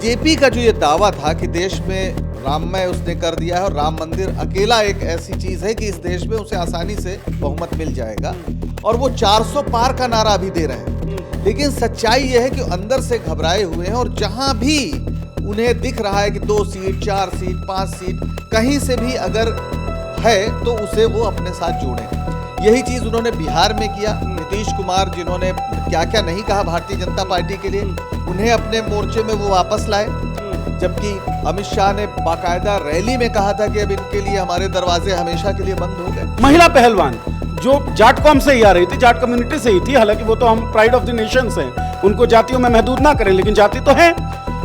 BJP का जो ये दावा था कि देश में राममय उसने कर दिया है और राम मंदिर अकेला एक ऐसी चीज है कि इस देश में उसे आसानी से बहुमत मिल जाएगा, और वो 400 पार का नारा अभी दे रहे हैं। लेकिन सच्चाई यह है कि अंदर से घबराए हुए हैं और जहां भी उन्हें दिख रहा है कि 2 सीट 4 सीट 5 सीट कहीं से भी अगर है तो उसे वो अपने साथ जोड़ें। यही चीज उन्होंने बिहार में किया। नीतीश कुमार जिन्होंने क्या क्या नहीं कहा भारतीय जनता पार्टी के लिए, उन्हें अपने मोर्चे में वो वापस लाए, जबकि अमित शाह ने बाकायदा रैली में कहा था कि अब इनके लिए हमारे दरवाजे हमेशा के लिए बंद हो गए। महिला पहलवान जो जाट कॉम से ही आ रही थी, जाट कम्युनिटी से ही थी, हालांकि वो तो हम प्राइड ऑफ द नेशंस हैं, उनको जातियों में महदूद ना करें, लेकिन जाति तो है,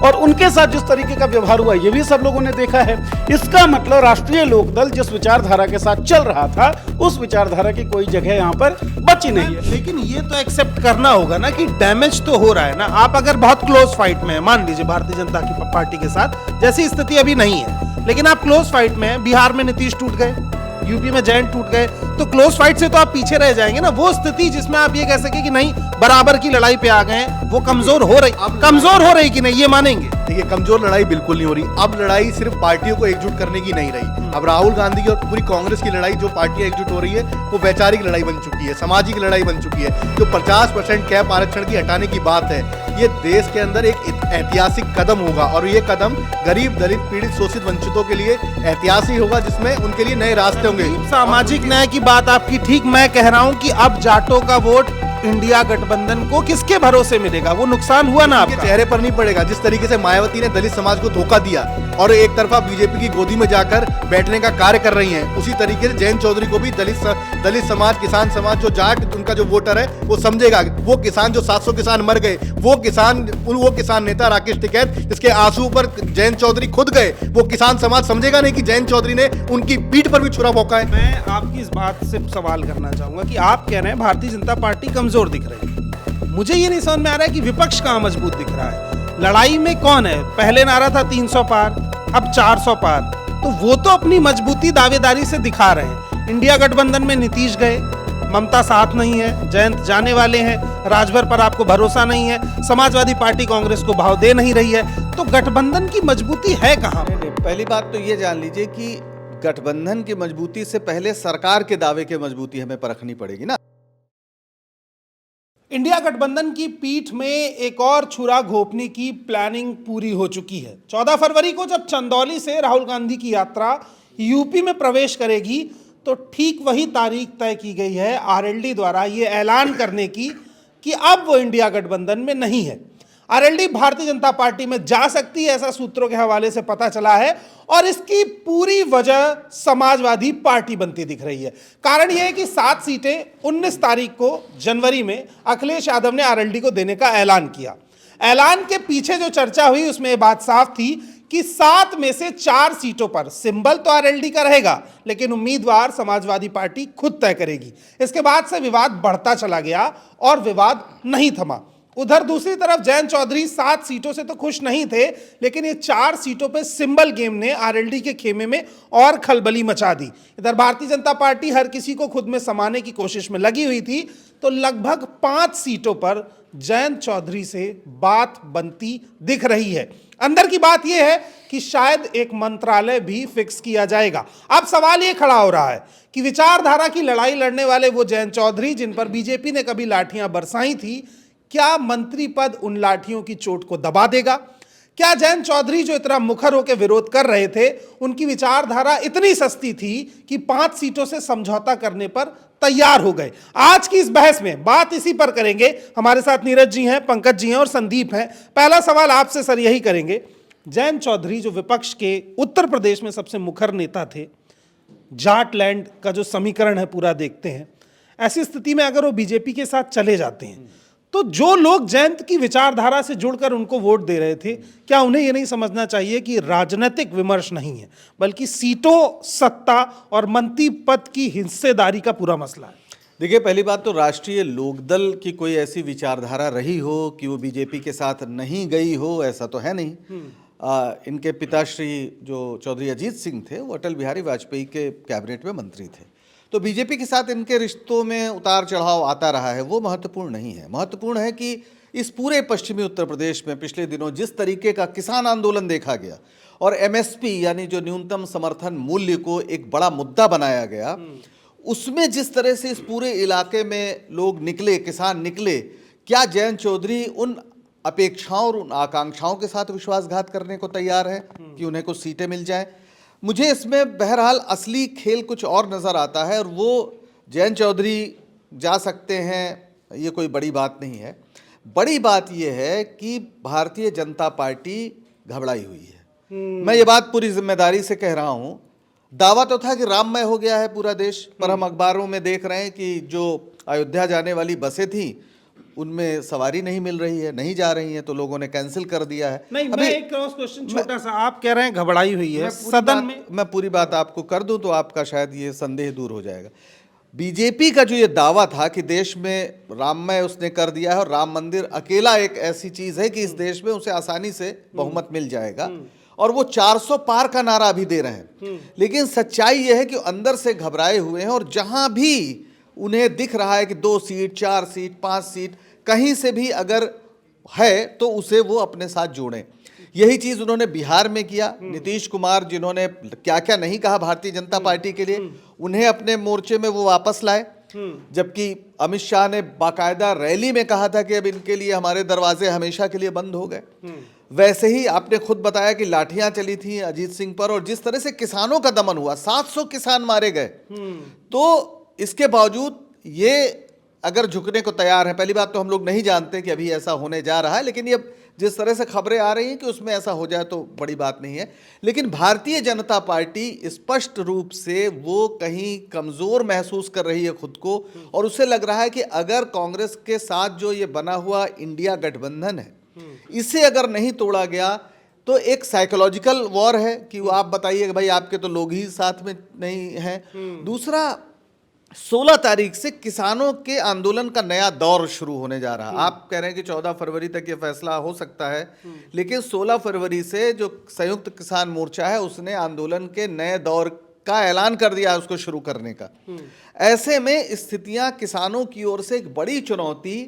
और उनके साथ जिस तरीके का व्यवहार हुआ ये भी सब लोगों ने देखा है। इसका मतलब राष्ट्रीय लोकदल जिस विचारधारा के साथ चल रहा था उस विचारधारा की कोई जगह यहाँ पर बची नहीं है। लेकिन ये तो एक्सेप्ट करना होगा ना कि डैमेज तो हो रहा है ना। आप अगर बहुत क्लोज फाइट में है, मान लीजिए भारतीय जनता की पार्टी के साथ, जैसी स्थिति अभी नहीं है, लेकिन आप क्लोज फाइट में है, बिहार में नीतीश टूट गए, यूपी में जयंत टूट गए, तो क्लोज फाइट से तो आप पीछे रह जाएंगे ना। वो स्थिति जिसमें आप ये कह सके कि नहीं बराबर की लड़ाई पे आ गए हैं, वो कमजोर हो रही कि नहीं, ये मानेंगे? देखिए, कमजोर लड़ाई बिल्कुल नहीं हो रही। अब लड़ाई सिर्फ पार्टियों को एकजुट करने की नहीं रही। अब राहुल गांधी की और पूरी कांग्रेस की लड़ाई, जो पार्टियां एकजुट हो रही है, वो वैचारिक लड़ाई बन चुकी है, सामाजिक लड़ाई बन चुकी है। जो 50% कैप आरक्षण की हटाने की बात है, ये देश के अंदर एक ऐतिहासिक कदम होगा, और ये कदम गरीब, दलित, पीड़ित, शोषित, वंचितों के लिए ऐतिहासिक होगा, जिसमें उनके लिए नए रास्ते होंगे। सामाजिक न्याय की बात आपकी ठीक, मैं कह रहा हूं कि अब जाटों का वोट इंडिया गठबंधन को किसके भरोसे मिलेगा? वो नुकसान हुआ ना आपके चेहरे पर नहीं पड़ेगा। जिस तरीके से मायावती ने दलित समाज को धोखा दिया और एक तरफा बीजेपी की गोदी में जाकर बैठने का कार्य कर रही हैं, उसी तरीके से जयंत चौधरी को भी दलित समाज, किसान समाज, जो जाट उनका जो वोटर है वो समझेगा। वो किसान, जो 700 किसान मर गए, वो किसान नेता राकेश टिकैत, जिसके आंसू पर जयंत चौधरी खुद गए, वो किसान समाज समझेगा नहीं कि जयंत चौधरी ने उनकी पीठ पर भी छुरा भोंका है। मैं आपकी इस बात से सवाल करना चाहूंगा कि आप कह रहे हैं भारतीय जनता पार्टी कमजोर दिख रही है। मुझे ये नहीं समझ में आ रहा है कि विपक्ष कहां मजबूत दिख रहा है। लड़ाई में कौन है? पहले नारा था 300 पार, अब 400 पार, तो वो तो अपनी मजबूती दावेदारी से दिखा रहे हैं। इंडिया गठबंधन में नीतीश गए, ममता साथ नहीं है, जयंत जाने वाले हैं, राजभर पर आपको भरोसा नहीं है, समाजवादी पार्टी कांग्रेस को भाव दे नहीं रही है, तो गठबंधन की मजबूती है कहां? पहली बात तो ये जान लीजिए कि गठबंधन की मजबूती से पहले सरकार के दावे की मजबूती हमें परखनी पड़ेगी ना। इंडिया गठबंधन की पीठ में एक और छुरा घोंपने की प्लानिंग पूरी हो चुकी है। 14 फरवरी को जब चंदौली से राहुल गांधी की यात्रा यूपी में प्रवेश करेगी, तो ठीक वही तारीख तय की गई है आरएलडी द्वारा ये ऐलान करने की कि अब वो इंडिया गठबंधन में नहीं है। आरएलडी भारतीय जनता पार्टी में जा सकती है, ऐसा सूत्रों के हवाले से पता चला है, और इसकी पूरी वजह समाजवादी पार्टी बनती दिख रही है। कारण यह है कि 7 सीटें 19 तारीख को जनवरी में अखिलेश यादव ने आरएलडी को देने का ऐलान किया। ऐलान के पीछे जो चर्चा हुई उसमें यह बात साफ थी कि 7 में से 4 सीटों पर सिंबल तो आरएलडी का रहेगा, लेकिन उम्मीदवार समाजवादी पार्टी खुद तय करेगी। इसके बाद से विवाद बढ़ता चला गया और विवाद नहीं थमा। उधर दूसरी तरफ जयंत चौधरी 7 सीटों से तो खुश नहीं थे, लेकिन ये 4 सीटों पे सिंबल गेम ने आरएलडी के खेमे में और खलबली मचा दी। इधर भारतीय जनता पार्टी हर किसी को खुद में समाने की कोशिश में लगी हुई थी, तो लगभग 5 सीटों पर जयंत चौधरी से बात बनती दिख रही है। अंदर की बात यह है कि शायद एक मंत्रालय भी फिक्स किया जाएगा। अब सवाल यह खड़ा हो रहा है कि विचारधारा की लड़ाई लड़ने वाले वो जयंत चौधरी, जिन पर बीजेपी ने कभी लाठियां बरसाई थी, क्या मंत्री पद उन लाठियों की चोट को दबा देगा? क्या जयंत चौधरी जो इतना मुखर होकर विरोध कर रहे थे, उनकी विचारधारा इतनी सस्ती थी कि 5 सीटों से समझौता करने पर तैयार हो गए? आज की इस बहस में बात इसी पर करेंगे। हमारे साथ नीरज जी हैं, पंकज जी हैं और संदीप हैं। पहला सवाल आपसे सर यही करेंगे, जयंत चौधरी जो विपक्ष के उत्तर प्रदेश में सबसे मुखर नेता थे, जाटलैंड का जो समीकरण है पूरा देखते हैं, ऐसी स्थिति में अगर वो बीजेपी के साथ चले जाते हैं, तो जो लोग जयंत की विचारधारा से जुड़कर उनको वोट दे रहे थे, क्या उन्हें यह नहीं समझना चाहिए कि राजनीतिक विमर्श नहीं है, बल्कि सीटों, सत्ता और मंत्री पद की हिस्सेदारी का पूरा मसला है? देखिए, पहली बात तो राष्ट्रीय लोकदल की कोई ऐसी विचारधारा रही हो कि वो बीजेपी के साथ नहीं गई हो, ऐसा तो है नहीं। इनके पिताश्री जो चौधरी अजीत सिंह थे, वो अटल बिहारी वाजपेयी के कैबिनेट में मंत्री थे, तो बीजेपी के साथ इनके रिश्तों में उतार चढ़ाव आता रहा है, वो महत्वपूर्ण नहीं है। महत्वपूर्ण है कि इस पूरे पश्चिमी उत्तर प्रदेश में पिछले दिनों जिस तरीके का किसान आंदोलन देखा गया और एमएसपी यानी जो न्यूनतम समर्थन मूल्य को एक बड़ा मुद्दा बनाया गया, उसमें जिस तरह से इस पूरे इलाके में लोग निकले, किसान निकले, क्या जयंत चौधरी उन अपेक्षाओं और उन आकांक्षाओं के साथ विश्वासघात करने को तैयार है कि उन्हें कुछ सीटें मिल जाएं? मुझे इसमें बहरहाल असली खेल कुछ और नज़र आता है, और वो जयंत चौधरी जा सकते हैं, ये कोई बड़ी बात नहीं है। बड़ी बात ये है कि भारतीय जनता पार्टी घबराई हुई है। मैं ये बात पूरी जिम्मेदारी से कह रहा हूँ। दावा तो था कि राममय हो गया है पूरा देश, पर हम अखबारों में देख रहे हैं कि जो अयोध्या जाने वाली बसें थी उनमें सवारी नहीं मिल रही है, नहीं जा रही है, तो लोगों ने कैंसिल कर दिया है। नहीं, मैं एक क्रॉस क्वेश्चन छोटा सा, आप कह रहे हैं घबराई हुई है सदन में, मैं पूरी बात आपको कर दूं तो आपका शायद ये संदेह दूर हो जाएगा। बीजेपी का जो ये दावा था कि देश में राममय उसने कर दिया है और राम मंदिर अकेला एक ऐसी चीज है कि इस देश में उसे आसानी से बहुमत मिल जाएगा, और वो 400 पार का नारा अभी दे रहे हैं, लेकिन सच्चाई यह है कि अंदर से घबराए हुए हैं, और जहां भी उन्हें दिख रहा है कि 2 सीट, 4 सीट, 5 सीट कहीं से भी अगर है तो उसे वो अपने साथ जोड़ें। यही चीज उन्होंने बिहार में किया। नीतीश कुमार, जिन्होंने क्या क्या नहीं कहा भारतीय जनता पार्टी के लिए, उन्हें अपने मोर्चे में वो वापस लाए, जबकि अमित शाह ने बाकायदा रैली में कहा था कि अब इनके लिए हमारे दरवाजे हमेशा के लिए बंद हो गए। वैसे ही आपने खुद बताया कि लाठियां चली थी अजीत सिंह पर, और जिस तरह से किसानों का दमन हुआ, 700 किसान मारे गए, तो इसके बावजूद ये अगर झुकने को तैयार है, पहली बात तो हम लोग नहीं जानते कि अभी ऐसा होने जा रहा है, लेकिन ये जिस तरह से खबरें आ रही हैं कि उसमें ऐसा हो जाए तो बड़ी बात नहीं है। लेकिन भारतीय जनता पार्टी स्पष्ट रूप से वो कहीं कमजोर महसूस कर रही है खुद को, और उसे लग रहा है कि अगर कांग्रेस के साथ जो ये बना हुआ इंडिया गठबंधन है, इसे अगर नहीं तोड़ा गया तो एक साइकोलॉजिकल वॉर है कि वो आप बताइए कि भाई आपके तो लोग ही साथ में नहीं हैं। दूसरा, 16 तारीख से किसानों के आंदोलन का नया दौर शुरू होने जा रहा है। आप कह रहे हैं कि 14 फरवरी तक ये फैसला हो सकता है, लेकिन 16 फरवरी से जो संयुक्त किसान मोर्चा है उसने आंदोलन के नए दौर का ऐलान कर दिया है, उसको शुरू करने का। ऐसे में स्थितियां किसानों की ओर से एक बड़ी चुनौती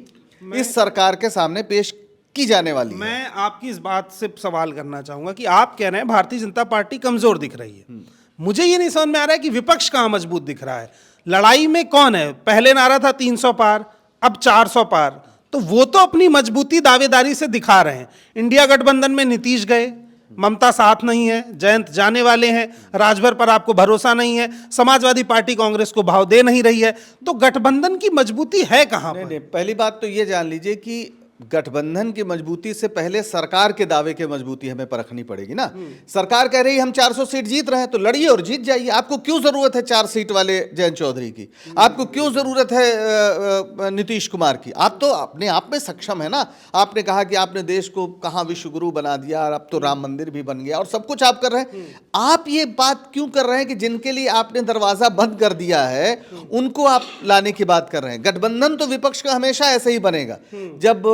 इस सरकार के सामने पेश की जाने वाली है। मैं आपकी इस बात से सवाल करना चाहूंगा कि आप कह रहे हैं भारतीय जनता पार्टी कमजोर दिख रही है, मुझे ये नहीं समझ में आ रहा है कि विपक्ष कहां मजबूत दिख रहा है। लड़ाई में कौन है? पहले नारा था 300 पार, अब 400 पार, तो वो तो अपनी मजबूती दावेदारी से दिखा रहे हैं। इंडिया गठबंधन में नीतीश गए, ममता साथ नहीं है, जयंत जाने वाले हैं, राजभर पर आपको भरोसा नहीं है, समाजवादी पार्टी कांग्रेस को भाव दे नहीं रही है, तो गठबंधन की मजबूती है कहां पर? नहीं, पहली बात तो ये जान लीजिए कि गठबंधन की मजबूती से पहले सरकार के दावे की मजबूती हमें परखनी पड़ेगी ना। सरकार कह रही है हम 400 सीट जीत रहे हैं, तो लड़िए और जीत जाइए। आपको क्यों जरूरत है 4 सीट वाले जयंत चौधरी की? आपको क्यों जरूरत है नीतीश कुमार की? आप तो अपने आप में सक्षम है ना। आपने कहा कि आपने देश को कहां विश्व गुरु बना दिया, और अब तो राम मंदिर भी बन गया, और सब कुछ आप कर रहे हैं। आप ये बात क्यों कर रहे हैं कि जिनके लिए आपने दरवाजा बंद कर दिया है उनको आप लाने की बात कर रहे हैं? गठबंधन तो विपक्ष का हमेशा ऐसे ही बनेगा। जब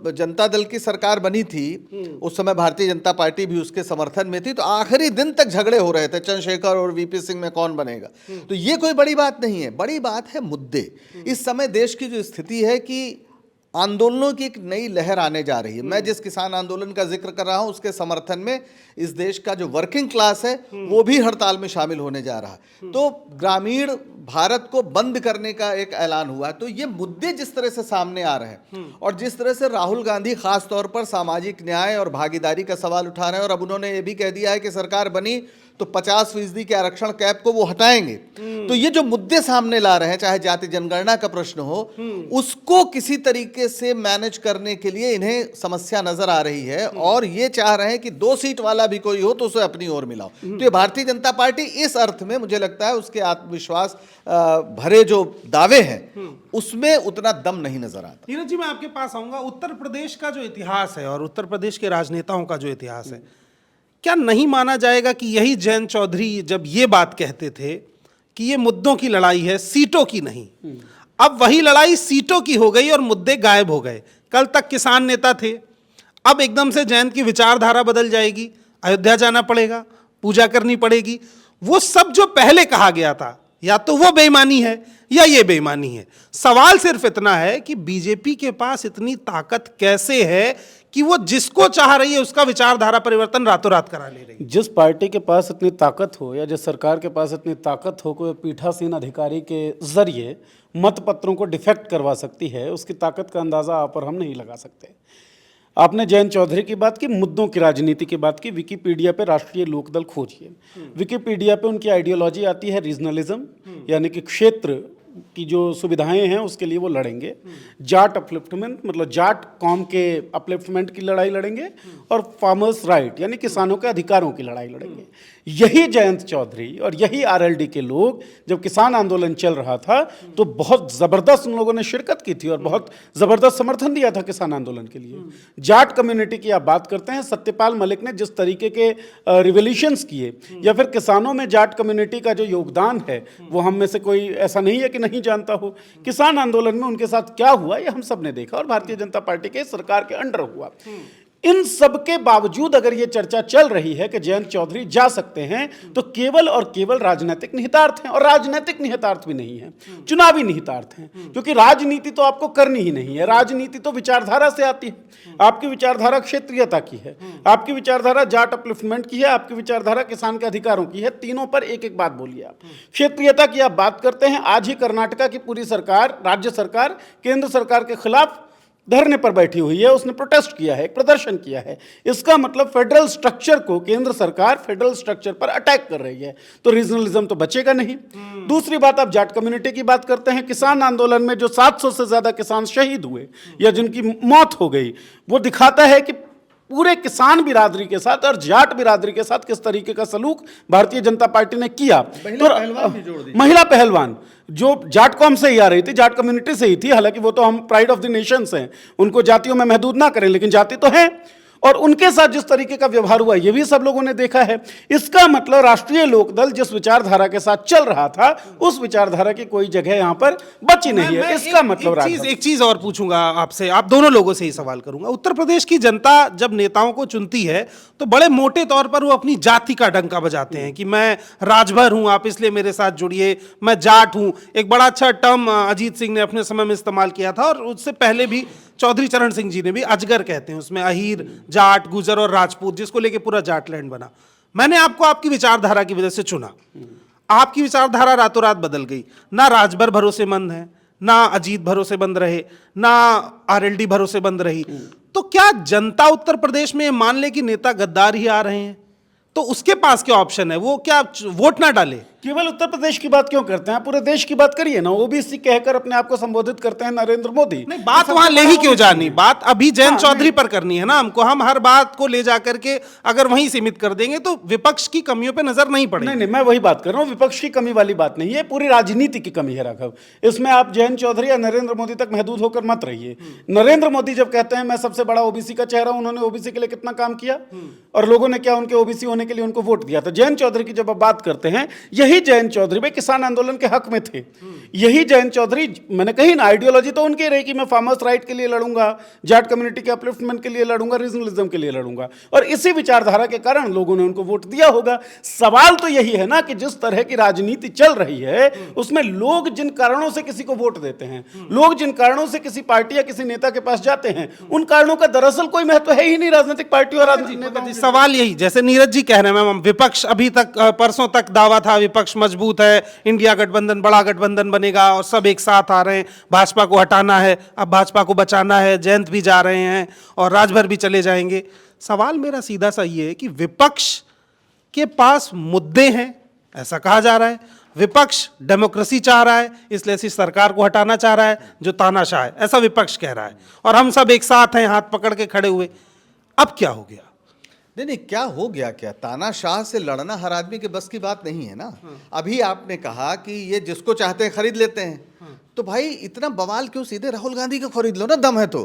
जनता दल की सरकार बनी थी उस समय भारतीय जनता पार्टी भी उसके समर्थन में थी, तो आखिरी दिन तक झगड़े हो रहे थे चंद्रशेखर और वीपी सिंह में कौन बनेगा। तो ये कोई बड़ी बात नहीं है, बड़ी बात है मुद्दे। इस समय देश की जो स्थिति है कि आंदोलनों की एक नई लहर आने जा रही है। मैं जिस किसान आंदोलन का जिक्र कर रहा हूं उसके समर्थन में इस देश का जो वर्किंग क्लास है वो भी हड़ताल में शामिल होने जा रहा है। तो ग्रामीण भारत को बंद करने का एक ऐलान हुआ है। तो ये मुद्दे जिस तरह से सामने आ रहे हैं, और जिस तरह से राहुल गांधी खास तौर पर सामाजिक न्याय और भागीदारी का सवाल उठा रहे हैं, और अब उन्होंने ये भी कह दिया है कि सरकार बनी तो 50% के आरक्षण कैप को वो हटाएंगे। तो ये जो मुद्दे सामने ला रहे हैं, चाहे जाति जनगणना का प्रश्न हो, उसको किसी तरीके से मैनेज करने के लिए इन्हें समस्या नजर आ रही है, और ये चाह रहे हैं कि 2 सीट वाला भी कोई हो तो उसे अपनी ओर मिलाओ। तो ये भारतीय जनता पार्टी इस अर्थ में मुझे लगता है उसके आत्मविश्वास भरे जो दावे हैं उसमें उतना दम नहीं नजर आता। नीरज जी, मैं आपके पास आऊंगा। उत्तर प्रदेश का जो इतिहास है और उत्तर प्रदेश के राजनेताओं का जो इतिहास है, क्या नहीं माना जाएगा कि यही जयंत चौधरी जब ये बात कहते थे कि ये मुद्दों की लड़ाई है, सीटों की नहीं, अब वही लड़ाई सीटों की हो गई और मुद्दे गायब हो गए। कल तक किसान नेता थे, अब एकदम से जयंत की विचारधारा बदल जाएगी, अयोध्या जाना पड़ेगा, पूजा करनी पड़ेगी, वो सब जो पहले कहा गया था, या तो वो बेईमानी है या ये बेईमानी है। सवाल सिर्फ इतना है कि बीजेपी के पास इतनी ताकत कैसे है कि वो जिसको चाह रही है उसका विचारधारा परिवर्तन रातों रात करा ले रही है। जिस पार्टी के पास इतनी ताकत हो या जिस सरकार के पास इतनी ताकत हो कोई पीठासीन अधिकारी के जरिए मतपत्रों को डिफेक्ट करवा सकती है, उसकी ताकत का अंदाज़ा आप और हम नहीं लगा सकते। आपने जयंत चौधरी की बात की, मुद्दों की राजनीति की बात की। विकिपीडिया पे राष्ट्रीय लोकदल खोजिए। विकिपीडिया पे उनकी आइडियोलॉजी आती है रीजनलिज्म, यानी कि क्षेत्र की जो सुविधाएं हैं उसके लिए वो लड़ेंगे। जाट अपलिफ्टमेंट मतलब जाट कौम के अपलिफ्टमेंट की लड़ाई लड़ेंगे, और फार्मर्स राइट यानी किसानों के अधिकारों की लड़ाई लड़ेंगे। यही जयंत चौधरी और यही आरएलडी के लोग जब किसान आंदोलन चल रहा था तो बहुत ज़बरदस्त उन लोगों ने शिरकत की थी और बहुत ज़बरदस्त समर्थन दिया था किसान आंदोलन के लिए। जाट कम्युनिटी की आप बात करते हैं, सत्यपाल मलिक ने जिस तरीके के रिवोल्यूशंस किए, या फिर किसानों में जाट कम्युनिटी का जो योगदान है वो हम में से कोई ऐसा नहीं है कि नहीं जानता हो। किसान आंदोलन में उनके साथ क्या हुआ ये हम सब ने देखा, और भारतीय जनता पार्टी के सरकार के अंडर हुआ। इन सब के बावजूद अगर ये चर्चा चल रही है कि जयंत चौधरी जा सकते हैं, तो केवल और केवल राजनीतिक निहितार्थ हैं, और राजनीतिक निहितार्थ भी नहीं है, चुनावी निहितार्थ हैं। क्योंकि राजनीति तो आपको करनी ही नहीं है, राजनीति तो विचारधारा से आती है। आपकी विचारधारा क्षेत्रीयता की है, आपकी विचारधारा जाट अपलिफ्टमेंट की है, आपकी विचारधारा किसान के अधिकारों की है। तीनों पर एक एक बात बोलिए आप। क्षेत्रीयता की आप बात करते हैं, आज ही कर्नाटका की पूरी सरकार, राज्य सरकार केंद्र सरकार के खिलाफ धरने पर बैठी हुई है, उसने प्रोटेस्ट किया है, एक प्रदर्शन किया है। इसका मतलब फेडरल स्ट्रक्चर को केंद्र सरकार फेडरल स्ट्रक्चर पर अटैक कर रही है, तो रीजनलिज्म तो बचेगा नहीं। दूसरी बात, आप जाट कम्युनिटी की बात करते हैं। किसान आंदोलन में जो 700 से ज्यादा किसान शहीद हुए या जिनकी मौत हो गई, वो दिखाता है कि पूरे किसान बिरादरी के साथ और जाट बिरादरी के साथ किस तरीके का सलूक भारतीय जनता पार्टी ने किया। तो महिला पहलवान जो जाट कॉम से ही आ रही थी, जाट कम्युनिटी से ही थी, हालांकि वो तो हम प्राइड ऑफ द नेशंस हैं, उनको जातियों में महदूद ना करें, लेकिन जाति तो है। और उनके साथ जिस तरीके का व्यवहार हुआ ये भी सब लोगों ने देखा है। इसका मतलब राष्ट्रीय लोकदल जिस विचारधारा के साथ चल रहा था उस विचारधारा की कोई जगह यहां पर बची नहीं है। इसका मतलब एक चीज और पूछूंगा आपसे, आप दोनों लोगों से ही सवाल करूंगा। उत्तर प्रदेश की जनता जब नेताओं को चुनती है तो बड़े मोटे तौर पर वो अपनी जाति का डंका बजाते हैं कि मैं राजभर हूं, आप इसलिए मेरे साथ जुड़िए, मैं जाट हूं। एक बड़ा अच्छा टर्म अजीत सिंह ने अपने समय में इस्तेमाल किया था, और उससे पहले भी चौधरी चरण सिंह जी ने भी, अजगर कहते हैं उसमें, अहीर, जाट, गुजर और राजपूत, जिसको लेके पूरा जाटलैंड बना। मैंने आपको आपकी विचारधारा की वजह से चुना। आपकी विचारधारा रातों रात बदल गई। ना राजभर भरोसेमंद है, ना अजीत भरोसेमंद रहे, ना आरएलडी भरोसेमंद रही। तो क्या जनता उत्तर प्रदेश में मान ले कि नेता गद्दार ही आ रहे हैं, तो उसके पास क्या ऑप्शन है? वो क्या वोट ना डाले? केवल उत्तर प्रदेश की बात क्यों करते हैं? पूरे देश की बात करिए ना। ओबीसी कहकर अपने आप को संबोधित करते हैं नरेंद्र मोदी। नहीं, बात वहां ले ही क्यों जानी? बात अभी जयंत चौधरी पर करनी है ना हमको। हम हर बात को ले जाकर के अगर वहीं सीमित कर देंगे तो विपक्ष की कमियों पे नजर नहीं पड़ेगी। नहीं, मैं वही बात कर रहा हूँ, विपक्ष की कमी वाली बात नहीं है, पूरी राजनीति की कमी है राघव। इसमें आप जयंत चौधरी या नरेंद्र मोदी तक महदूद होकर मत रहिए। नरेंद्र मोदी जब कहते हैं मैं सबसे बड़ा ओबीसी का चेहरा हूं, उन्होंने ओबीसी के लिए कितना काम किया और लोगों ने क्या उनके ओबीसी होने के लिए उनको वोट दिया था। जयंत चौधरी की जब आप बात करते हैं, यही जयंत चौधरी भाई किसान आंदोलन के हक में थे। यही जयंत चौधरी, मैंने कही ना, आइडियोलॉजी तो उनकी रही कि मैं फार्मर्स राइट के लिए लड़ूंगा, जाट कम्युनिटी के अपलिफ्टमेंट के लिए लड़ूंगा, रीजनलिज्म के लिए लड़ूंगा, और इसी विचारधारा के कारण लोगों ने उनको वोट दिया होगा। सवाल तो यही है ना कि जिस तरह की राजनीति चल रही है उसमें लोग जिन कारणों से किसी को वोट देते हैं, लोग जिन कारणों से किसी पार्टी या किसी नेता के पास जाते हैं, उन कारणों का दरअसल कोई महत्व है ही नहीं राजनीतिक पार्टी और राजनीतिक नेताओं। सवाल यही, जैसे नीरज जी कह रहे हैं, मैम विपक्ष अभी तक, परसों तक दावा था विपक्ष मजबूत है, इंडिया गठबंधन बड़ा गठबंधन बनेगा और सब एक साथ आ रहे हैं, भाजपा को हटाना है, अब भाजपा को बचाना है, जयंत भी जा रहे हैं और राजभर भी चले जाएंगे। सवाल मेरा सीधा सा ये है कि विपक्ष के पास मुद्दे हैं, ऐसा कहा जा रहा है, विपक्ष डेमोक्रेसी चाह रहा है इसलिए इस सरकार को हटाना चाह रहा है जो तानाशाह है, ऐसा विपक्ष कह रहा है, और हम सब एक साथ हैं, हाथ पकड़ के खड़े हुए। अब क्या हो गया? नहीं, क्या हो गया? क्या तानाशाह से लड़ना हर आदमी के बस की बात नहीं है ना। अभी आपने कहा कि ये जिसको चाहते हैं खरीद लेते हैं, तो भाई इतना बवाल क्यों? सीधे राहुल गांधी को खरीद लो ना, दम है तो।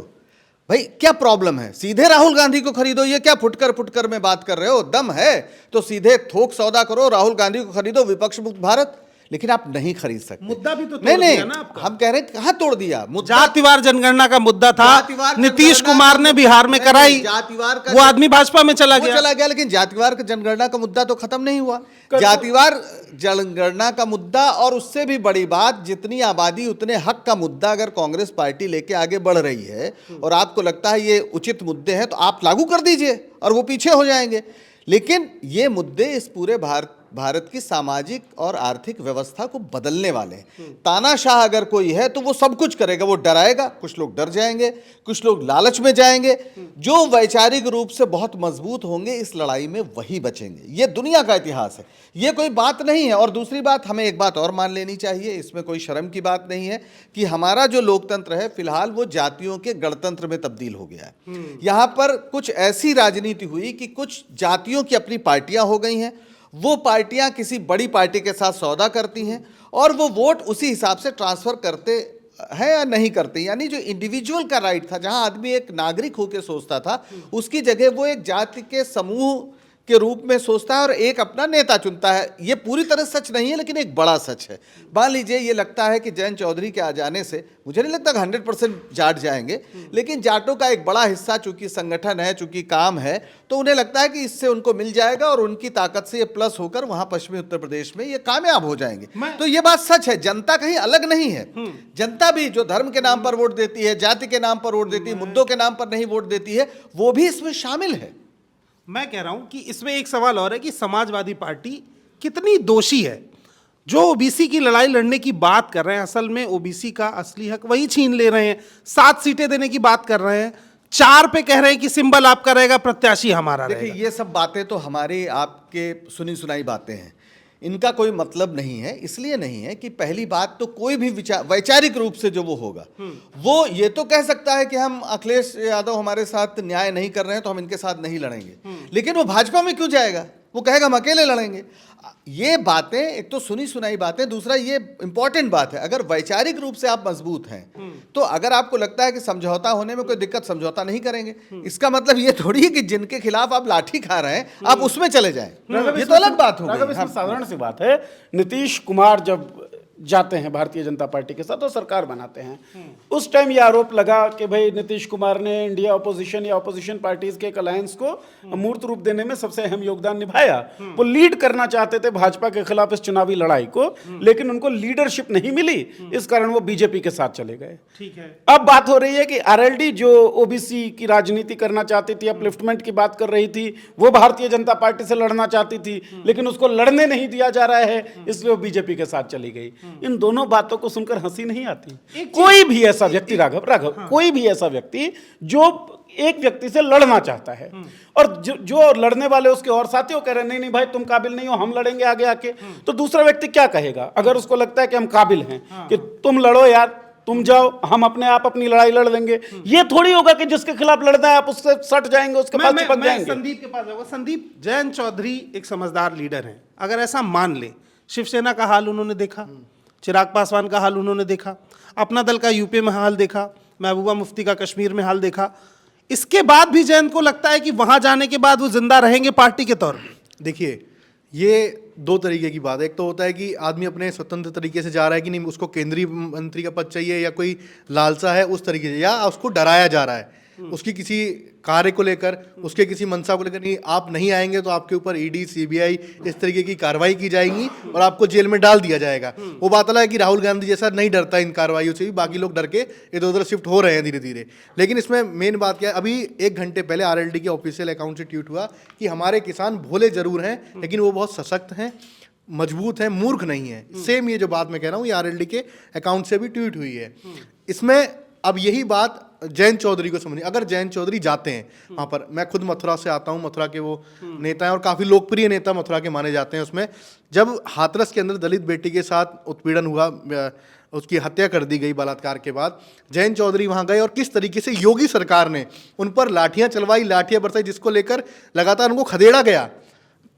भाई क्या प्रॉब्लम है? सीधे राहुल गांधी को खरीदो। ये क्या फुटकर में बात कर रहे हो? दम है तो सीधे थोक सौदा करो, राहुल गांधी को खरीदो, विपक्ष मुक्त भारत। लेकिन आप नहीं खरीद सकते। मुद्दा भी तो तोड़ नहीं नहीं, दिया ना आपका। हम कह रहे हैं कहाँ तोड़ दिया मुद्दा। जातिवार जनगणना का मुद्दा था, जातिवार नीतीश जनगणना कुमार का ने मुद्दा- बिहार में नहीं, कराई, नहीं, जातिवार का वो आदमी भाजपा में चला वो गया। चला गया, लेकिन जातिवार का जनगणना का मुद्दा तो खत्म नहीं हुआ। जातिवार जनगणना का मुद्दा और उससे भी बड़ी बात, जितनी आबादी उतने हक का मुद्दा अगर कांग्रेस पार्टी लेके आगे बढ़ रही है और आपको लगता है ये उचित मुद्दे हैं तो आप लागू कर दीजिए और वो पीछे हो जाएंगे। लेकिन ये मुद्दे इस पूरे भारत की सामाजिक और आर्थिक व्यवस्था को बदलने वाले हैं। तानाशाह अगर कोई है तो वो सब कुछ करेगा, वो डराएगा, कुछ लोग डर जाएंगे, कुछ लोग लालच में जाएंगे। जो वैचारिक रूप से बहुत मजबूत होंगे इस लड़ाई में वही बचेंगे। ये दुनिया का इतिहास है, ये कोई बात नहीं है। और दूसरी बात, हमें एक बात और मान लेनी चाहिए, इसमें कोई शर्म की बात नहीं है कि हमारा जो लोकतंत्र है फिलहाल वो जातियों के गणतंत्र में तब्दील हो गया है। यहाँ पर कुछ ऐसी राजनीति हुई कि कुछ जातियों की अपनी पार्टियां हो गई हैं, वो पार्टियां किसी बड़ी पार्टी के साथ सौदा करती हैं और वो वोट उसी हिसाब से ट्रांसफर करते हैं या नहीं करते। यानी जो इंडिविजुअल का राइट था, जहां आदमी एक नागरिक होकर सोचता था, उसकी जगह वो एक जाति के समूह के रूप में सोचता है और एक अपना नेता चुनता है। ये पूरी तरह सच नहीं है लेकिन एक बड़ा सच है। मान लीजिए ये लगता है कि जयंत चौधरी के आ जाने से, मुझे नहीं लगता कि 100% जाट जाएंगे, लेकिन जाटों का एक बड़ा हिस्सा, चूंकि संगठन है, चूंकि काम है, तो उन्हें लगता है कि इससे उनको मिल जाएगा और उनकी ताकत से ये प्लस होकर वहां पश्चिमी उत्तर प्रदेश में ये कामयाब हो जाएंगे। तो ये बात सच है, जनता कहीं अलग नहीं है। जनता भी जो धर्म के नाम पर वोट देती है, जाति के नाम पर वोट देती है, मुद्दों के नाम पर नहीं वोट देती है, वो भी इसमें शामिल है। मैं कह रहा हूं कि इसमें एक सवाल और है कि समाजवादी पार्टी कितनी दोषी है। जो ओबीसी की लड़ाई लड़ने की बात कर रहे हैं, असल में ओबीसी का असली हक वही छीन ले रहे हैं। 7 सीटें देने की बात कर रहे हैं, 4 पे कह रहे हैं कि सिंबल आपका रहेगा, प्रत्याशी हमारा रहेगा। देखिए, ये सब बातें तो हमारी आपके सुनी सुनाई बातें हैं, इनका कोई मतलब नहीं है। इसलिए नहीं है कि पहली बात तो कोई भी विचार वैचारिक रूप से जो वो होगा, वो ये तो कह सकता है कि हम अखिलेश यादव हमारे साथ न्याय नहीं कर रहे हैं तो हम इनके साथ नहीं लड़ेंगे, लेकिन वो भाजपा में क्यों जाएगा? वो कहेगा हम अकेले लड़ेंगे। ये बातें एक तो सुनी सुनाई बातें, दूसरा ये इंपॉर्टेंट बात है, अगर वैचारिक रूप से आप मजबूत हैं तो अगर आपको लगता है कि समझौता होने में कोई दिक्कत, समझौता नहीं करेंगे। इसका मतलब ये थोड़ी है कि जिनके खिलाफ आप लाठी खा रहे हैं आप उसमें चले जाएं। ये तो अलग बात हो राघव, गई। इसमें साधारण सी बात है, नीतीश कुमार जब जाते हैं भारतीय जनता पार्टी के साथ और सरकार बनाते हैं, उस टाइम ये आरोप लगा कि भाई नीतीश कुमार ने इंडिया अपोजिशन या अपोजिशन पार्टीज के एक अलायंस को मूर्त रूप देने में सबसे अहम योगदान निभाया। वो लीड करना चाहते थे भाजपा के खिलाफ इस चुनावी लड़ाई को, लेकिन उनको लीडरशिप नहीं मिली, इस कारण वो बीजेपी के साथ चले गए। ठीक है, अब बात हो रही है कि आरएलडी जो ओबीसी की राजनीति करना चाहती थी, अपलिफ्टमेंट की बात कर रही थी, वो भारतीय जनता पार्टी से लड़ना चाहती थी, लेकिन उसको लड़ने नहीं दिया जा रहा है, इसलिए वो बीजेपी के साथ चली गई। इन दोनों बातों को सुनकर हंसी नहीं आती। कोई भी ऐसा व्यक्ति राघव कोई भी ऐसा व्यक्ति जो एक व्यक्ति से लड़ना चाहता है और जो लड़ने वाले उसके और साथी वो कह रहे हैं नहीं नहीं भाई तुम काबिल नहीं हो, हम लड़ेंगे आगे आके, तो दूसरा व्यक्ति क्या कहेगा? अगर उसको लगता है कि हम काबिल हैं, कि तुम लड़ो यार, तुम जाओ, हम अपने आप अपनी लड़ाई लड़ लेंगे। ये थोड़ी होगा कि जिसके खिलाफ लड़ना है आप उससे सट जाएंगे, उसके पास चिपक जाएंगे। संदीप के पास जाऊंगा। संदीप, जयंत चौधरी एक समझदार लीडर हैं। अगर ऐसा मान ले, शिवसेना का हाल उन्होंने देखा, चिराग पासवान का हाल उन्होंने देखा, अपना दल का यूपी में हाल देखा, महबूबा मुफ्ती का कश्मीर में हाल देखा, इसके बाद भी जयंत को लगता है कि वहां जाने के बाद वो जिंदा रहेंगे पार्टी के तौर पर? देखिए, ये 2 तरीके की बात है। एक तो होता है कि आदमी अपने स्वतंत्र तरीके से जा रहा है कि नहीं, उसको केंद्रीय मंत्री का पद चाहिए या कोई लालसा है उस तरीके से, या उसको डराया जा रहा है उसकी किसी कार्य को लेकर, उसके किसी मंशा को लेकर, नहीं आप नहीं आएंगे तो आपके ऊपर ईडी सीबीआई इस तरीके की कार्रवाई की जाएगी और आपको जेल में डाल दिया जाएगा। वो बात अलग है कि राहुल गांधी जैसा नहीं डरता इन कार्रवाइयों से भी, बाकी लोग डर के इधर उधर शिफ्ट हो रहे हैं धीरे धीरे। लेकिन इसमें मेन बात क्या है, अभी 1 घंटे पहले आरएलडी के ऑफिशियल अकाउंट से ट्वीट हुआ कि हमारे किसान भोले जरूर हैं लेकिन वो बहुत सशक्त हैं, मजबूत हैं, मूर्ख नहीं है। सेम ये जो बात मैं कह रहा हूँ ये आरएलडी के अकाउंट से भी ट्वीट हुई है। इसमें अब यही बात जयंत चौधरी को समझनी, अगर जयंत चौधरी जाते हैं वहाँ पर, मैं खुद मथुरा से आता हूँ, मथुरा के वो नेता हैं और काफ़ी लोकप्रिय नेता मथुरा के माने जाते हैं। उसमें जब हाथरस के अंदर दलित बेटी के साथ उत्पीड़न हुआ, उसकी हत्या कर दी गई बलात्कार के बाद, जयंत चौधरी वहाँ गए और किस तरीके से योगी सरकार ने उन पर लाठियाँ चलवाई, लाठियाँ बरसाई, जिसको लेकर लगातार उनको खदेड़ा गया,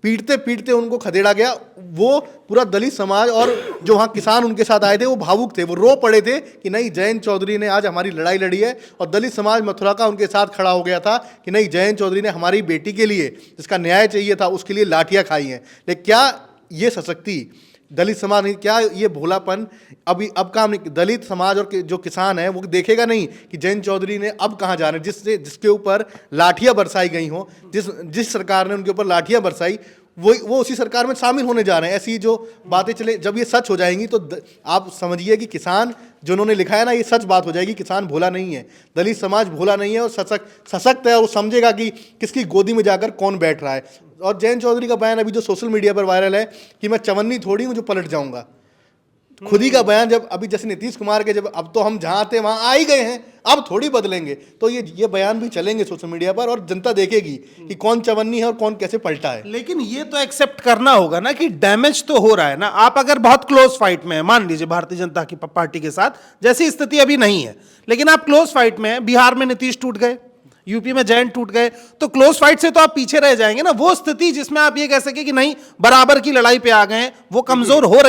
पीटते पीटते उनको खदेड़ा गया। वो पूरा दलित समाज और जो वहाँ किसान उनके साथ आए थे वो भावुक थे, वो रो पड़े थे कि नहीं जयंत चौधरी ने आज हमारी लड़ाई लड़ी है। और दलित समाज मथुरा का उनके साथ खड़ा हो गया था कि नहीं जयंत चौधरी ने हमारी बेटी के लिए जिसका न्याय चाहिए था उसके लिए लाठियाँ खाई हैं। लेकिन क्या ये सशक्ति, दलित समाज नहीं, क्या ये भोलापन अब काम नहीं, दलित समाज और जो किसान है वो देखेगा नहीं कि जयंत चौधरी ने अब कहाँ जाना है, जिसके ऊपर लाठियां बरसाई गई हों, जिस सरकार ने उनके ऊपर लाठियां बरसाई वो उसी सरकार में शामिल होने जा रहे हैं। ऐसी जो बातें चले, जब ये सच हो जाएंगी तो आप समझिए कि किसान जो उन्होंने लिखा है ना, ये सच बात हो जाएगी। किसान भोला नहीं है, दलित समाज भोला नहीं है और सशक्त है, और वो समझेगा कि किसकी गोदी में जाकर कौन बैठ रहा है। और जयंत चौधरी का बयान अभी जो सोशल मीडिया पर वायरल है कि मैं चवन्नी थोड़ी हूँ जो पलट जाऊंगा, खुद ही का बयान, जब अभी जैसे नीतीश कुमार के, जब अब तो हम जहाँ थे वहाँ आ ही गए हैं, अब थोड़ी बदलेंगे, तो ये बयान भी चलेंगे सोशल मीडिया पर और जनता देखेगी कि कौन चवन्नी है और कौन कैसे पलटा है। लेकिन ये तो एक्सेप्ट करना होगा ना कि डैमेज तो हो रहा है ना। आप अगर बहुत क्लोज फाइट में है, मान लीजिए भारतीय जनता की पार्टी के साथ, जैसी स्थिति अभी नहीं है, लेकिन आप क्लोज फाइट में है, बिहार में नीतीश टूट गए, यूपी में जयंत टूट गए, तो क्लोज फाइट से तो आप पीछे रह जाएंगे ना। वो स्थिति जिसमें आप ये कह सके कि नहीं बराबर की लड़ाई पे आ गए हैं, वो कमजोर हो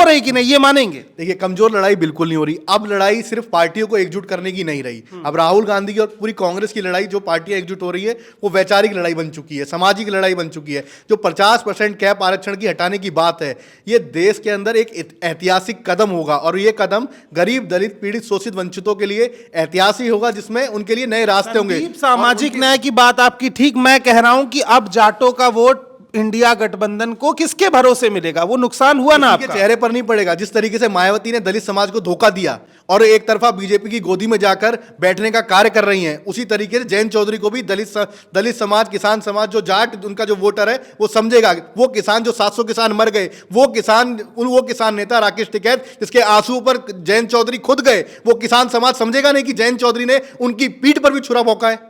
रही कि नहीं, ये मानेंगे? देखिए, कमजोर लड़ाई बिल्कुल नहीं हो रही। अब लड़ाई सिर्फ पार्टियों को एकजुट करने की नहीं रही, अब राहुल गांधी की और पूरी कांग्रेस की लड़ाई, जो पार्टियां एकजुट हो रही है, वो वैचारिक लड़ाई बन चुकी है, सामाजिक लड़ाई बन चुकी है। जो 50% कैप आरक्षण की हटाने की बात है, ये देश के अंदर एक ऐतिहासिक कदम होगा, और ये कदम गरीब, दलित, पीड़ित, शोषित, वंचितों के लिए ऐतिहासिक होगा, जिसमें उनके लिए नए रास्ते होंगे। सामाजिक न्याय की बात आपकी ठीक, मैं कह रहा हूं कि अब जाटों का वोट इंडिया गठबंधन को किसके भरोसे मिलेगा? वो नुकसान हुआ ना आपका, चेहरे पर नहीं पड़ेगा। जिस तरीके से मायावती ने दलित समाज को धोखा दिया और एक तरफा बीजेपी की गोदी में जाकर बैठने का कार्य कर रही हैं, उसी तरीके से जयंत चौधरी को भी दलित समाज, किसान समाज, जो जाट उनका जो वोटर है, वो समझेगा। वो किसान, जो 700 किसान मर गए, वो किसान नेता राकेश टिकैत, जिसके आंसू पर जयंत चौधरी खुद गए, वो किसान समाज समझेगा नहीं कि जयंत चौधरी ने उनकी पीठ पर भी छुरा भोंका है।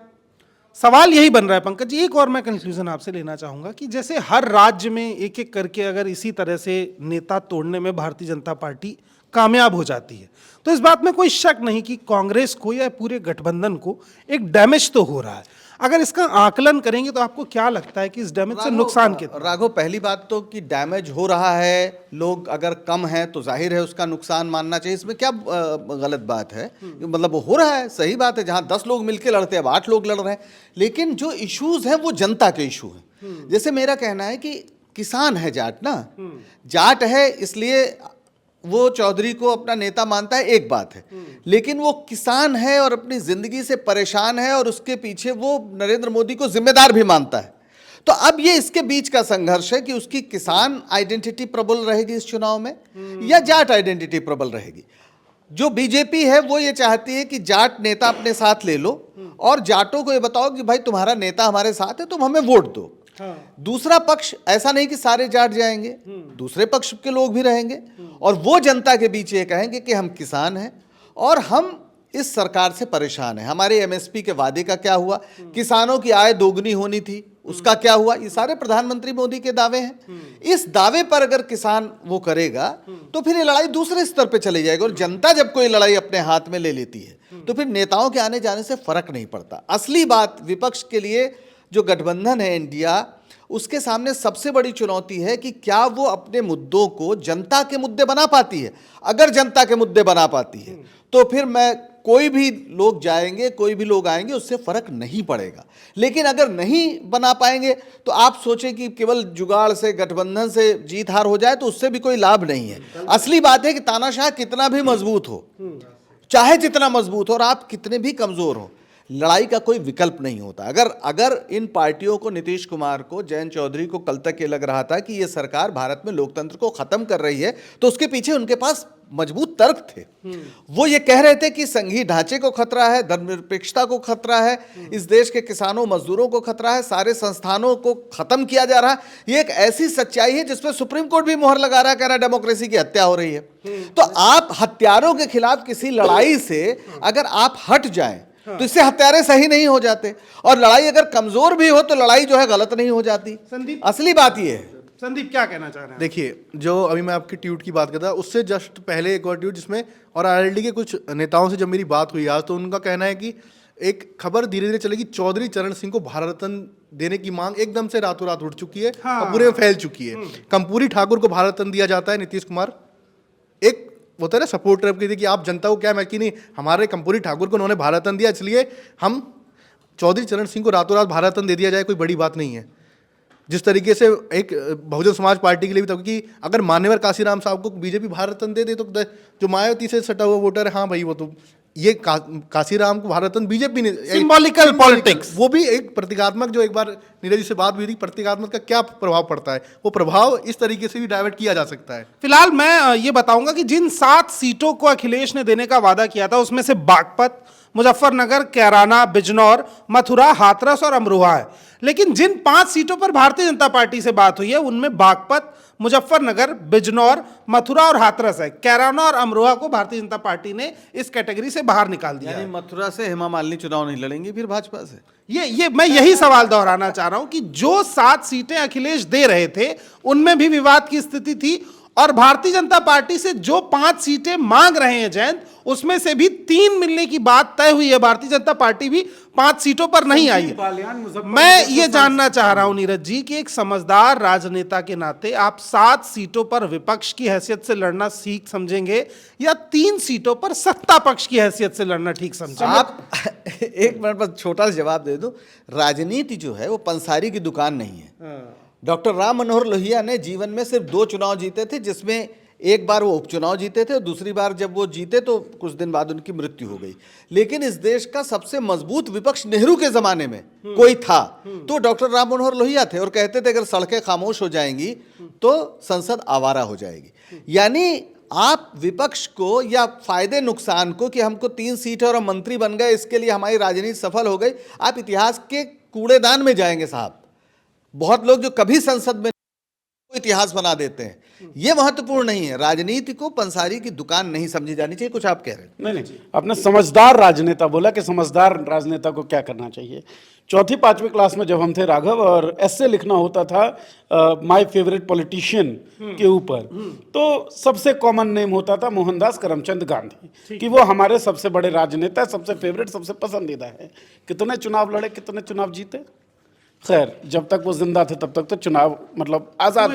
सवाल यही बन रहा है पंकज जी। एक और मैं कंक्लूजन आपसे लेना चाहूंगा कि जैसे हर राज्य में एक एक करके अगर इसी तरह से नेता तोड़ने में भारतीय जनता पार्टी कामयाब हो जाती है, तो इस बात में कोई शक नहीं कि कांग्रेस को या पूरे गठबंधन को एक डैमेज तो हो रहा है। अगर इसका आकलन करेंगे तो आपको क्या लगता है कि इस डैमेज से नुकसान कितना? राघव, पहली बात तो कि डैमेज हो रहा है, लोग अगर कम हैं तो जाहिर है उसका नुकसान मानना चाहिए, इसमें क्या गलत बात है? मतलब हो रहा है, सही बात है। जहां 10 लोग मिलकर लड़ते हैं, अब 8 लोग लड़ रहे हैं, लेकिन जो इश्यूज हैं वो जनता के इशू हैं। जैसे मेरा कहना है कि किसान है जाट ना, जाट है इसलिए वो चौधरी को अपना नेता मानता है, एक बात है, लेकिन वो किसान है और अपनी जिंदगी से परेशान है और उसके पीछे वो नरेंद्र मोदी को जिम्मेदार भी मानता है। तो अब ये इसके बीच का संघर्ष है कि उसकी किसान आइडेंटिटी प्रबल रहेगी इस चुनाव में या जाट आइडेंटिटी प्रबल रहेगी। जो बीजेपी है वो ये चाहती है कि जाट नेता अपने साथ ले लो और जाटों को ये बताओ कि भाई तुम्हारा नेता हमारे साथ है, तुम हमें वोट दो। दूसरा पक्ष, ऐसा नहीं कि सारे जाट जाएंगे, दूसरे पक्ष के लोग भी रहेंगे और वो जनता के बीच ये कहेंगे कि हम किसान हैं और हम इस सरकार से परेशान हैं। हमारे एमएसपी के वादे का क्या हुआ? किसानों की आय दोगुनी होनी थी, उसका क्या हुआ? ये सारे प्रधानमंत्री मोदी के दावे हैं। इस दावे पर अगर किसान वो करेगा तो फिर ये लड़ाई दूसरे स्तर पे चली जाएगी। और जनता जब कोई लड़ाई अपने हाथ में ले लेती है तो फिर नेताओं के आने जाने से फर्क नहीं पड़ता। असली बात विपक्ष के लिए जो गठबंधन है इंडिया, उसके सामने सबसे बड़ी चुनौती है कि क्या वो अपने मुद्दों को जनता के मुद्दे बना पाती है। अगर जनता के मुद्दे बना पाती है तो फिर कोई भी लोग जाएंगे, कोई भी लोग आएंगे, उससे फर्क नहीं पड़ेगा। लेकिन अगर नहीं बना पाएंगे तो आप सोचें कि केवल जुगाड़ से, गठबंधन से जीत हार हो जाए तो उससे भी कोई लाभ नहीं है। असली बात है कि तानाशाह कितना भी मजबूत हो, चाहे जितना मजबूत हो और आप कितने भी कमजोर हो, लड़ाई का कोई विकल्प नहीं होता। अगर इन पार्टियों को, नीतीश कुमार को, जयंत चौधरी को कल तक ये लग रहा था कि ये सरकार भारत में लोकतंत्र को खत्म कर रही है, तो उसके पीछे उनके पास मजबूत तर्क थे। वो ये कह रहे थे कि संघीय ढांचे को खतरा है, धर्मनिरपेक्षता को खतरा है, इस देश के किसानों मजदूरों को खतरा है, सारे संस्थानों को खत्म किया जा रहा है। ये एक ऐसी सच्चाई है जिसपे सुप्रीम कोर्ट भी मोहर लगा रहा है, कह रहा है डेमोक्रेसी की हत्या हो रही है। तो आप हत्यारों के खिलाफ किसी लड़ाई से अगर आप हट जाएं तो इससे हत्यारे सही नहीं हो जाते, और लड़ाई अगर कमजोर भी हो तो लड़ाई जो है गलत नहीं हो जाती। संदीप, असली बात ये है। संदीप क्या कहना चाह रहे हैं? देखिए, जो अभी मैं आपकी ट्वीट की बात करता, उससे जस्ट पहले एक और ट्वीट जिसमें और आरएलडी के कुछ नेताओं से जब मेरी बात हुई आज, तो उनका कहना है कि एक खबर धीरे धीरे चलेगी, चौधरी चरण सिंह को भारत रत्न देने की मांग एकदम से रातों रात उठ चुकी है और पूरे में फैल चुकी है। कंपूरी ठाकुर को भारत रत्न दिया जाता है, नीतीश कुमार एक होता है ना सपोर्ट रख की कि आप जनता को क्या, मैं कि नहीं हमारे कंपूरी ठाकुर को उन्होंने भारत रत्न दिया इसलिए हम चौधरी चरण सिंह को रातों रात भारत रत्न दे दिया जाए, कोई बड़ी बात नहीं है। जिस तरीके से एक बहुजन समाज पार्टी के लिए भी था कि अगर मान्यवर काशीराम साहब को बीजेपी भारत रत्न दे दे तो जो मायावती से सटा हुआ वोटर है, हाँ भाई वो तो ये काशीराम को भारत रत्न बीजेपी ने, सिंबॉलिकल पॉलिटिक्स, वो भी एक प्रतीकात्मक, जो एक बार नीरज जी से बात हुई थी, प्रतीकात्मक का क्या प्रभाव पड़ता है, वो प्रभाव इस तरीके से भी डाइवर्ट किया जा सकता है। फिलहाल मैं ये बताऊंगा कि जिन 7 सीटों को अखिलेश ने देने का वादा किया था उसमें से बागपत, मुजफ्फरनगर, कैराना, बिजनौर, मथुरा, हाथरस और अमरोहा है। लेकिन जिन 5 सीटों पर भारतीय जनता पार्टी से बात हुई है उनमें बागपत, मुजफ्फरनगर, बिजनौर, मथुरा और हाथरस है। कैराना और अमरोहा को भारतीय जनता पार्टी ने इस कैटेगरी से बाहर निकाल दिया है। मथुरा से हेमा मालिनी चुनाव नहीं लड़ेंगी फिर भाजपा से? ये मैं यही सवाल दोहराना चाह रहा हूं कि जो 7 सीटें अखिलेश दे रहे थे उनमें भी विवाद की स्थिति थी, और भारतीय जनता पार्टी से जो 5 सीटें मांग रहे हैं जयंत, उसमें से भी 3 मिलने की बात तय हुई है। भारतीय जनता पार्टी भी 5 सीटों पर नहीं आई है। मैं ये जानना चाह रहा हूं नीरज जी कि एक समझदार राजनेता के नाते आप 7 सीटों पर विपक्ष की हैसियत से लड़ना सीख समझेंगे या 3 सीटों पर सत्ता पक्ष की हैसियत से लड़ना ठीक समझेंगे? आप एक मिनट पर छोटा सा जवाब दे दो। राजनीति जो है वो पंसारी की दुकान नहीं है। डॉक्टर राम मनोहर लोहिया ने जीवन में सिर्फ 2 चुनाव जीते थे, जिसमें एक बार वो उपचुनाव जीते थे और दूसरी बार जब वो जीते तो कुछ दिन बाद उनकी मृत्यु हो गई। लेकिन इस देश का सबसे मजबूत विपक्ष नेहरू के जमाने में कोई था तो डॉक्टर राम मनोहर लोहिया थे, और कहते थे अगर सड़कें खामोश हो जाएंगी तो संसद आवारा हो जाएगी। यानी आप विपक्ष को या फायदे नुकसान को कि हमको 3 सीट और हम मंत्री बन गए इसके लिए हमारी राजनीति सफल हो गई, आप इतिहास के कूड़ेदान में जाएंगे साहब। बहुत लोग जो कभी संसद में इतिहास बना देते हैं, ये महत्वपूर्ण नहीं है। राजनीति को पंसारी की दुकान नहीं समझी जानी चाहिए। कुछ आप कह रहे हैं? नहीं, आपने समझदार राजनेता बोला कि समझदार राजनेता को क्या करना चाहिए। 4th-5वीं क्लास में जब हम थे राघव, और ऐसे लिखना होता था माय फेवरेट पॉलिटिशियन के ऊपर, तो सबसे कॉमन नेम होता था मोहनदास करमचंद गांधी, कि वो हमारे सबसे बड़े राजनेता, सबसे फेवरेट, सबसे पसंदीदा है। कितने चुनाव लड़े, कितने चुनाव जीते? खैर, जब तक वो जिंदा थे तब तक तो चुनाव मतलब आजाद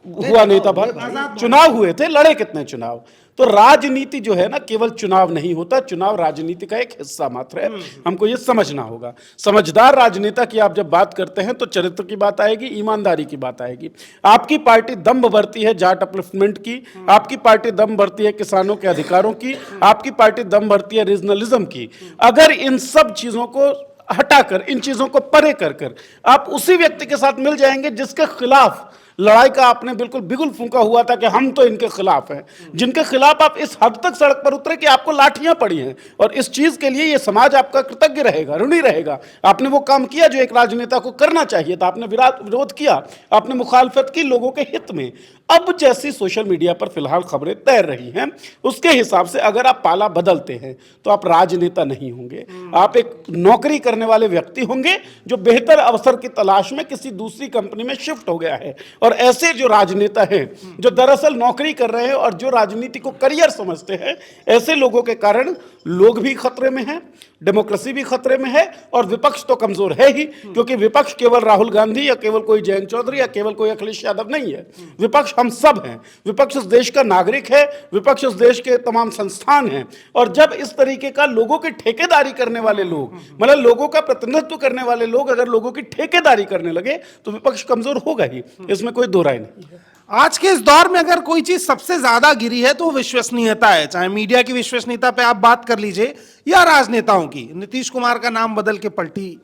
हुआ नहीं था भारत। चुनाव हुए थे, लड़े कितने चुनाव? तो राजनीति जो है ना, केवल चुनाव नहीं होता, चुनाव राजनीति का एक हिस्सा मात्र है। हमको ये समझना होगा। समझदार राजनेता की आप जब बात करते हैं तो चरित्र की बात आएगी, ईमानदारी की बात आएगी। आपकी पार्टी दम भरती है जाट अपलिफ्टमेंट की, आपकी पार्टी दम भरती है किसानों के अधिकारों की, आपकी पार्टी दम भरती है रीजनलिज्म की। अगर इन सब चीजों को हटाकर, इन चीजों को परे कर आप उसी व्यक्ति के साथ मिल जाएंगे जिसके खिलाफ लड़ाई का आपने बिल्कुल बिगुल फूंका हुआ था कि हम तो इनके खिलाफ हैं, जिनके खिलाफ आप इस हद तक सड़क पर उतरे कि आपको लाठियां पड़ी हैं, और इस चीज के लिए ये समाज आपका कृतज्ञ रहेगा, ऋणी रहेगा। आपने वो काम किया जो एक राजनेता को करना चाहिए था, आपने विरोध किया, आपने मुखालफत की लोगों के हित में। अब जैसी सोशल मीडिया पर फिलहाल खबरें तैर रही हैं, उसके हिसाब से अगर आप पाला बदलते हैं तो आप राजनेता नहीं होंगे, आप एक नौकरी करने वाले व्यक्ति होंगे जो बेहतर अवसर की तलाश में किसी दूसरी कंपनी में शिफ्ट हो गया है। और ऐसे जो राजनेता हैं जो दरअसल नौकरी कर रहे हैं और जो राजनीति को करियर समझते हैं, ऐसे लोगों के कारण लोग भी खतरे में हैं, डेमोक्रेसी भी खतरे में है, और विपक्ष तो कमजोर है ही, क्योंकि विपक्ष केवल राहुल गांधी या केवल कोई जयंत चौधरी या केवल कोई अखिलेश यादव नहीं है। विपक्ष हम सब हैं। विपक्ष इस देश का नागरिक है, विपक्ष इस देश के तमाम संस्थान हैं। और जब इस तरीके का लोगों की ठेकेदारी करने वाले लोग, मतलब लोगों का प्रतिनिधित्व करने वाले लोग अगर लोगों की ठेकेदारी करने लगे तो विपक्ष कमजोर होगा ही, इसमें कोई दो राय नहीं है। आज के इस दौर में अगर कोई चीज सबसे ज्यादा गिरी है तो वो विश्वसनीयता है। चाहे मीडिया की विश्वसनीयता पे आप बात कर लीजिए या राजनेताओं की। नीतीश कुमार का नाम बदल के पलटी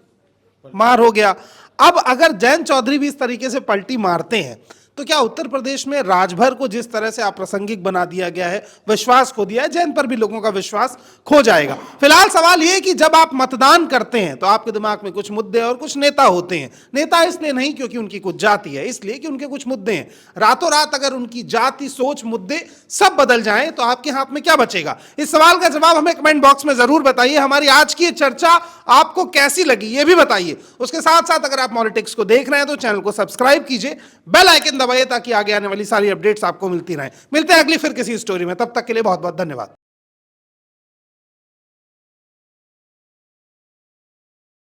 मार हो गया। अब अगर जयंत चौधरी भी इस तरीके से पलटी मारते हैं तो क्या उत्तर प्रदेश में राजभर को जिस तरह से अप्रासंगिक बना दिया गया है, विश्वास खो दिया है, जैन पर भी लोगों का विश्वास खो जाएगा। फिलहाल सवाल यह है कि जब आप मतदान करते हैं तो आपके दिमाग में कुछ मुद्दे और कुछ नेता होते हैं। नेता इसलिए नहीं क्योंकि उनकी कुछ जाति है, इसलिए कि उनके कुछ मुद्दे हैं। रातों रात अगर उनकी जाति, सोच, मुद्दे सब बदल जाएं तो आपके हाथ में क्या बचेगा? इस सवाल का जवाब हमें कमेंट बॉक्स में जरूर बताइए। हमारी आज की चर्चा आपको कैसी लगी ये भी बताइए। उसके साथ साथ अगर आप पॉलिटिक्स को देख रहे हैं तो चैनल को सब्सक्राइब कीजिए, बेल आइकन दबाइए ताकि आगे आने वाली सारी अपडेट्स आपको मिलती रहें। मिलते हैं अगली फिर किसी स्टोरी में, तब तक के लिए बहुत बहुत धन्यवाद।